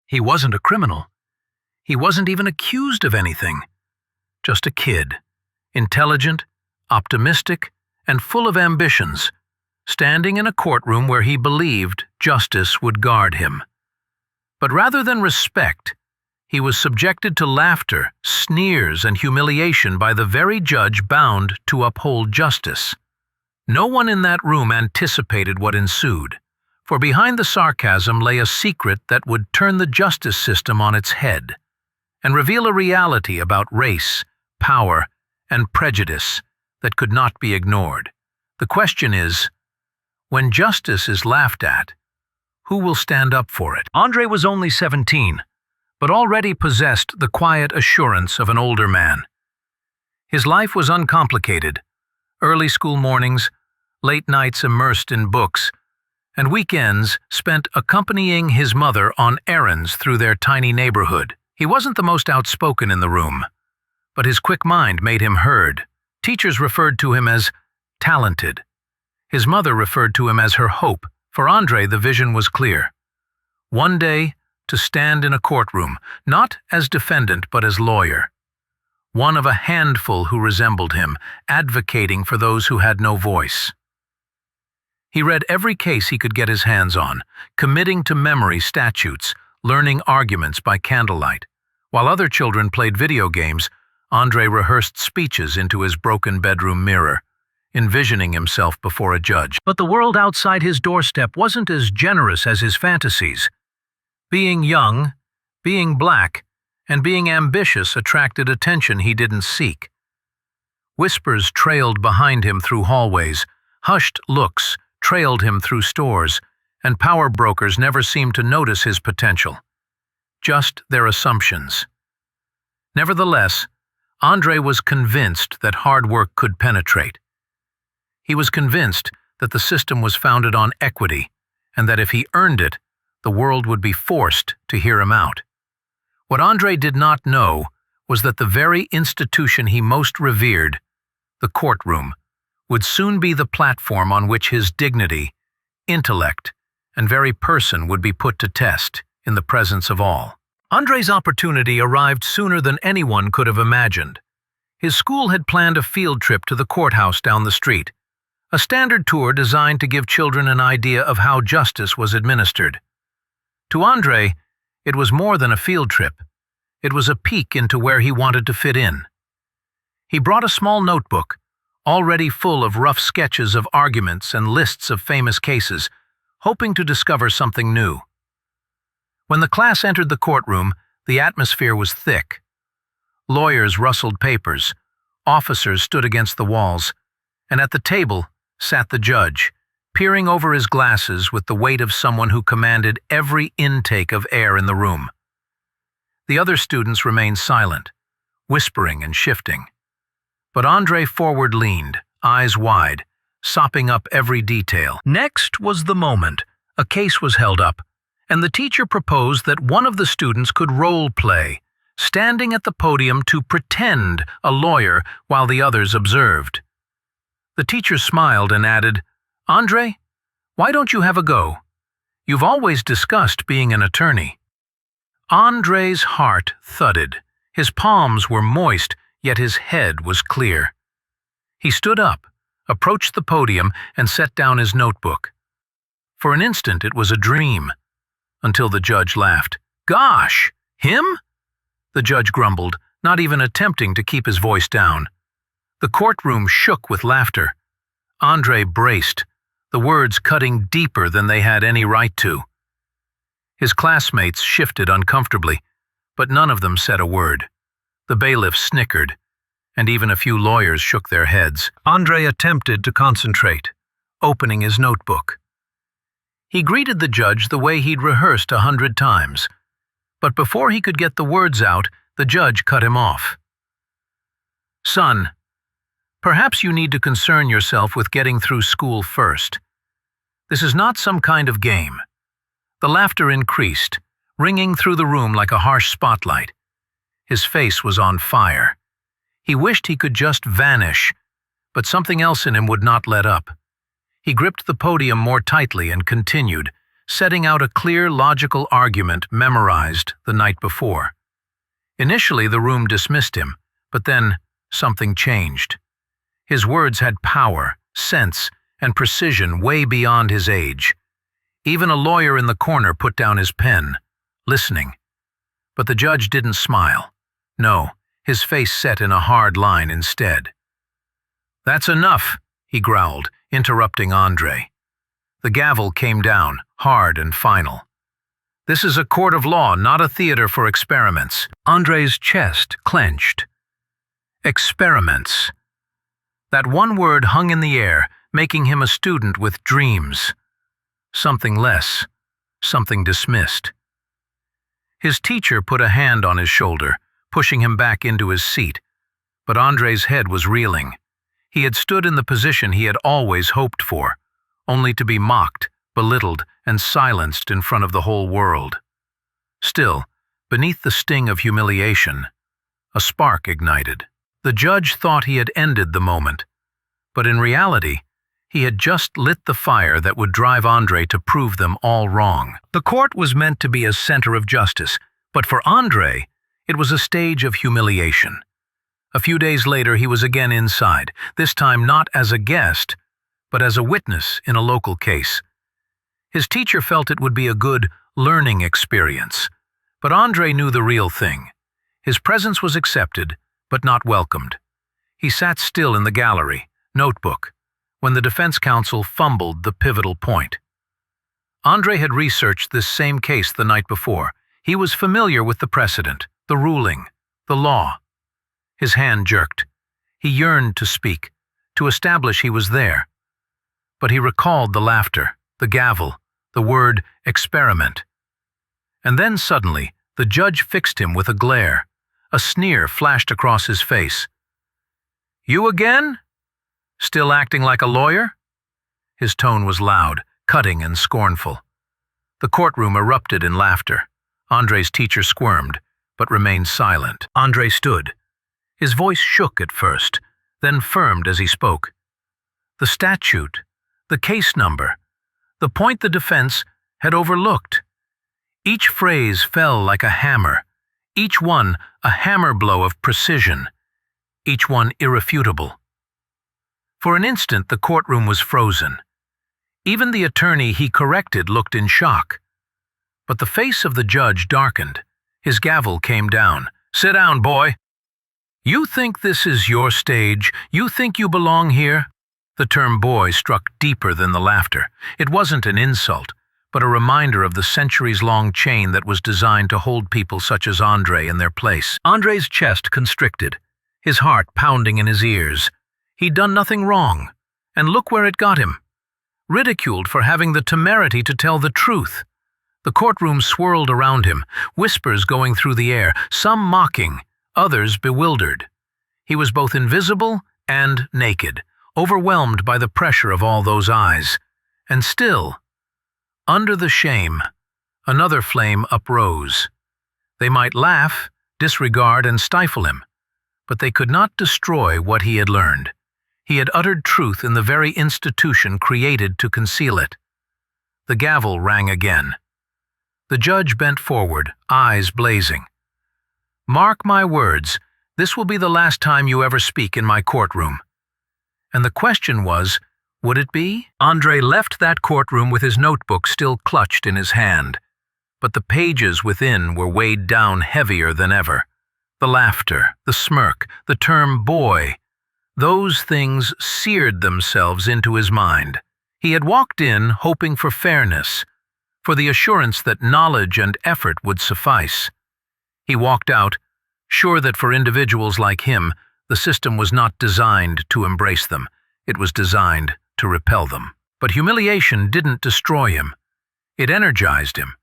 He wasn't a criminal. He wasn't even accused of anything. Just a kid, intelligent, optimistic, and full of ambitions, standing in a courtroom where he believed justice would guard him. But rather than respect, he was subjected to laughter, sneers, and humiliation by the very judge bound to uphold justice. No one in that room anticipated what ensued, for behind the sarcasm lay a secret that would turn the justice system on its head and reveal a reality about race, power, and prejudice that could not be ignored. The question is, when justice is laughed at, who will stand up for it? Andre was only 17, but already possessed the quiet assurance of an older man. His life was uncomplicated: early school mornings, late nights immersed in books, and weekends spent accompanying his mother on errands through their tiny neighborhood. He wasn't the most outspoken in the room, but his quick mind made him heard. Teachers referred to him as talented. His mother referred to him as her hope. For Andre, the vision was clear. One day, to stand in a courtroom, not as defendant but as lawyer. One of a handful who resembled him, advocating for those who had no voice. He read every case he could get his hands on, committing to memory statutes, learning arguments by candlelight. While other children played video games, Andre rehearsed speeches into his broken bedroom mirror, envisioning himself before a judge. But the world outside his doorstep wasn't as generous as his fantasies. Being young, being black, and being ambitious attracted attention he didn't seek. Whispers trailed behind him through hallways, hushed looks trailed him through stores, and power brokers never seemed to notice his potential. Just their assumptions. Nevertheless, Andre was convinced that hard work could penetrate. He was convinced that the system was founded on equity, and that if he earned it, the world would be forced to hear him out. What Andre did not know was that the very institution he most revered, the courtroom, would soon be the platform on which his dignity, intellect, and very person would be put to test in the presence of all. Andre's opportunity arrived sooner than anyone could have imagined. His school had planned a field trip to the courthouse down the street, a standard tour designed to give children an idea of how justice was administered. To Andre, it was more than a field trip. It was a peek into where he wanted to fit in. He brought a small notebook, already full of rough sketches of arguments and lists of famous cases, hoping to discover something new. When the class entered the courtroom, the atmosphere was thick. Lawyers rustled papers, officers stood against the walls, and at the table sat the judge, peering over his glasses with the weight of someone who commanded every intake of air in the room. The other students remained silent, whispering and shifting. But Andre forward leaned, eyes wide, sopping up every detail. Next was the moment. A case was held up, and the teacher proposed that one of the students could role play, standing at the podium to pretend a lawyer while the others observed. The teacher smiled and added, "Andre, why don't you have a go? You've always discussed being an attorney." Andre's heart thudded. His palms were moist, yet his head was clear. He stood up, approached the podium, and set down his notebook. For an instant it was a dream, until the judge laughed. "Gosh, him?" the judge grumbled, not even attempting to keep his voice down. The courtroom shook with laughter. Andre braced, the words cutting deeper than they had any right to. His classmates shifted uncomfortably, but none of them said a word. The bailiff snickered, and even a few lawyers shook their heads. Andre attempted to concentrate, opening his notebook. He greeted the judge the way he'd rehearsed 100 times, but before he could get the words out, the judge cut him off. "Son, perhaps you need to concern yourself with getting through school first. This is not some kind of game." The laughter increased, ringing through the room like a harsh spotlight. His face was on fire. He wished he could just vanish, but something else in him would not let up. He gripped the podium more tightly and continued, setting out a clear, logical argument memorized the night before. Initially, the room dismissed him, but then something changed. His words had power, sense, and precision way beyond his age. Even a lawyer in the corner put down his pen, listening. But the judge didn't smile. No, his face set in a hard line instead. "That's enough," he growled, interrupting Andre. The gavel came down, hard and final. "This is a court of law, not a theater for experiments." Andre's chest clenched. Experiments. That one word hung in the air, making him a student with dreams. Something less, something dismissed. His teacher put a hand on his shoulder, pushing him back into his seat, but Andre's head was reeling. He had stood in the position he had always hoped for, only to be mocked, belittled, and silenced in front of the whole world. Still, beneath the sting of humiliation, a spark ignited. The judge thought he had ended the moment, but in reality, he had just lit the fire that would drive Andre to prove them all wrong. The court was meant to be a center of justice, but for Andre, it was a stage of humiliation. A few days later, he was again inside, this time not as a guest, but as a witness in a local case. His teacher felt it would be a good learning experience, but Andre knew the real thing. His presence was accepted, but not welcomed. He sat still in the gallery, notebook, when the defense counsel fumbled the pivotal point. Andre had researched this same case the night before. He was familiar with the precedent, the ruling, the law. His hand jerked. He yearned to speak, to establish he was there. But he recalled the laughter, the gavel, the word experiment. And then suddenly, the judge fixed him with a glare. A sneer flashed across his face. "You again? Still acting like a lawyer?" His tone was loud, cutting and scornful. The courtroom erupted in laughter. Andre's teacher squirmed, but remained silent. Andre stood. His voice shook at first, then firmed as he spoke. The statute, the case number, the point the defense had overlooked. Each phrase fell like a hammer, each one a hammer blow of precision, each one irrefutable. For an instant, the courtroom was frozen. Even the attorney he corrected looked in shock. But the face of the judge darkened. His gavel came down. "Sit down, boy. You think this is your stage? You think you belong here?" The term boy struck deeper than the laughter. It wasn't an insult, but a reminder of the centuries-long chain that was designed to hold people such as Andre in their place. Andre's chest constricted, his heart pounding in his ears. He'd done nothing wrong, and look where it got him. Ridiculed for having the temerity to tell the truth. The courtroom swirled around him, whispers going through the air, some mocking, others bewildered. He was both invisible and naked, overwhelmed by the pressure of all those eyes. And still, under the shame, another flame uprose. They might laugh, disregard, and stifle him, but they could not destroy what he had learned. He had uttered truth in the very institution created to conceal it. The gavel rang again. The judge bent forward, eyes blazing. "Mark my words, this will be the last time you ever speak in my courtroom." And the question was, would it be? Andre left that courtroom with his notebook still clutched in his hand, but the pages within were weighed down heavier than ever. The laughter, the smirk, the term boy, those things seared themselves into his mind. He had walked in hoping for fairness, for the assurance that knowledge and effort would suffice. He walked out, sure that for individuals like him, the system was not designed to embrace them. It was designed to repel them. But humiliation didn't destroy him. It energized him.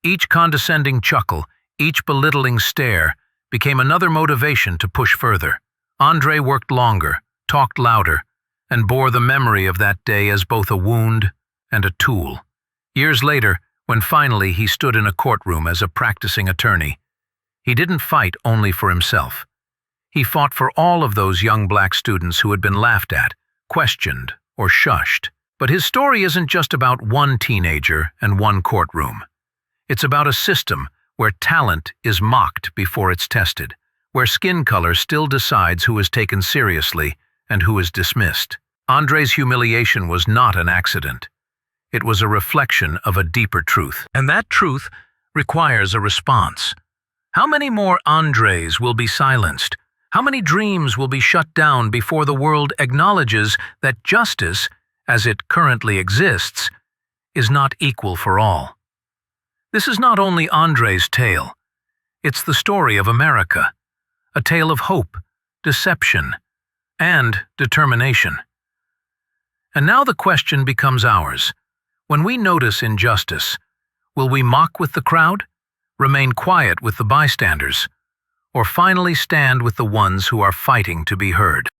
Each condescending chuckle, each belittling stare, became another motivation to push further. Andre worked longer, talked louder, and bore the memory of that day as both a wound and a tool. Years later, when finally he stood in a courtroom as a practicing attorney, he didn't fight only for himself. He fought for all of those young black students who had been laughed at, questioned, or shushed. But his story isn't just about one teenager and one courtroom. It's about a system where talent is mocked before it's tested, where skin color still decides who is taken seriously and who is dismissed. Andre's humiliation was not an accident. It was a reflection of a deeper truth. And that truth requires a response. How many more Andres will be silenced? How many dreams will be shut down before the world acknowledges that justice, as it currently exists, is not equal for all? This is not only Andre's tale. It's the story of America, a tale of hope, deception, and determination. And now the question becomes ours. When we notice injustice, will we mock with the crowd, remain quiet with the bystanders, or finally stand with the ones who are fighting to be heard?